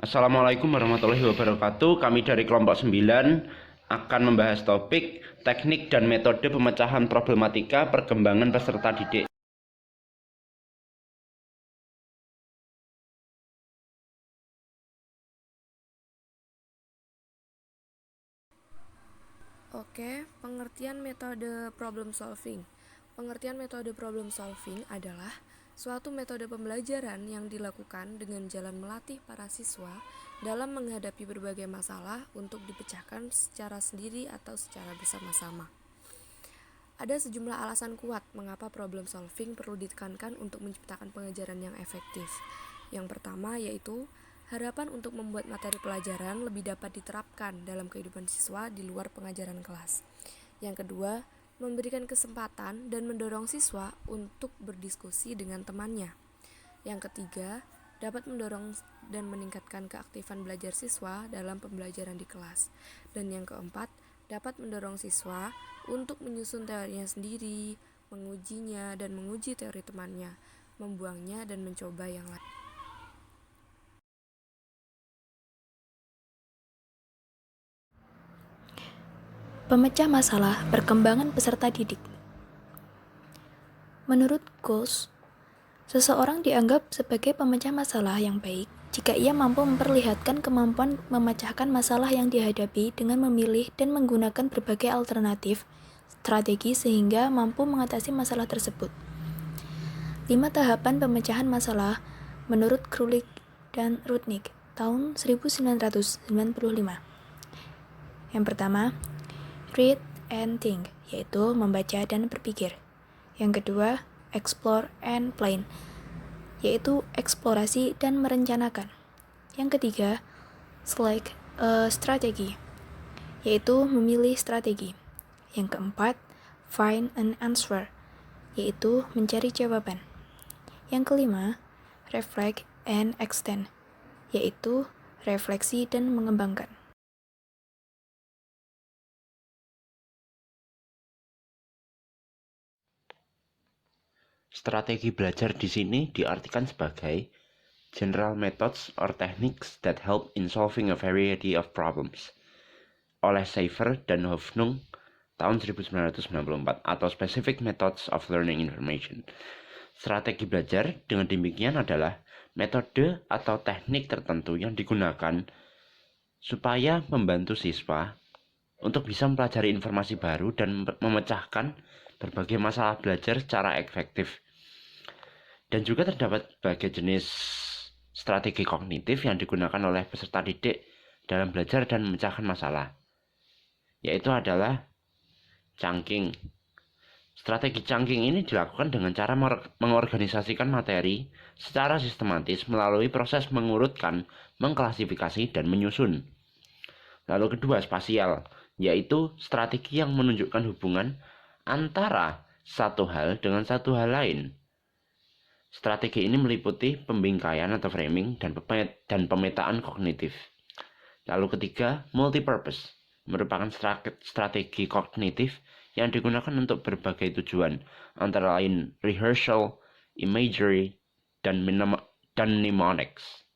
Assalamualaikum warahmatullahi wabarakatuh. Kami dari kelompok 9 akan membahas topik teknik dan metode pemecahan problematika perkembangan peserta didik. Oke, pengertian metode problem solving. Pengertian metode problem solving adalah suatu metode pembelajaran yang dilakukan dengan jalan melatih para siswa dalam menghadapi berbagai masalah untuk dipecahkan secara sendiri atau secara bersama-sama. Ada sejumlah alasan kuat mengapa problem solving perlu ditekankan untuk menciptakan pengajaran yang efektif. Yang pertama yaitu harapan untuk membuat materi pelajaran lebih dapat diterapkan dalam kehidupan siswa di luar pengajaran kelas. Yang kedua, memberikan kesempatan dan mendorong siswa untuk berdiskusi dengan temannya. Yang ketiga, dapat mendorong dan meningkatkan keaktifan belajar siswa dalam pembelajaran di kelas. Dan yang keempat, dapat mendorong siswa untuk menyusun teorinya sendiri, mengujinya dan menguji teori temannya, membuangnya dan mencoba yang lain. Pemecah masalah perkembangan peserta didik. Menurut Goals, seseorang dianggap sebagai pemecah masalah yang baik jika ia mampu memperlihatkan kemampuan memecahkan masalah yang dihadapi dengan memilih dan menggunakan berbagai alternatif strategi sehingga mampu mengatasi masalah tersebut. 5 tahapan pemecahan masalah menurut Krulik dan Rudnick tahun 1995. Yang pertama, read and think, yaitu membaca dan berpikir. Yang kedua, explore and plan, yaitu eksplorasi dan merencanakan. Yang ketiga, select a strategy, yaitu memilih strategi. Yang keempat, find an answer, yaitu mencari jawaban. Yang kelima, reflect and extend, yaitu refleksi dan mengembangkan. Strategi belajar di sini diartikan sebagai general methods or techniques that help in solving a variety of problems oleh Seifer dan Hoffnung tahun 1994 atau specific methods of learning information. Strategi belajar dengan demikian adalah metode atau teknik tertentu yang digunakan supaya membantu siswa untuk bisa mempelajari informasi baru dan memecahkan berbagai masalah belajar secara efektif. Dan juga terdapat berbagai jenis strategi kognitif yang digunakan oleh peserta didik dalam belajar dan memecahkan masalah, yaitu adalah chunking. Strategi chunking ini dilakukan dengan cara mengorganisasikan materi secara sistematis melalui proses mengurutkan, mengklasifikasi, dan menyusun. Lalu kedua, spasial, yaitu strategi yang menunjukkan hubungan antara satu hal dengan satu hal lain. Strategi ini meliputi pembingkaian atau framing dan pemetaan kognitif. Lalu ketiga, multipurpose, merupakan strategi kognitif yang digunakan untuk berbagai tujuan, antara lain rehearsal, imagery, dan mnemonics.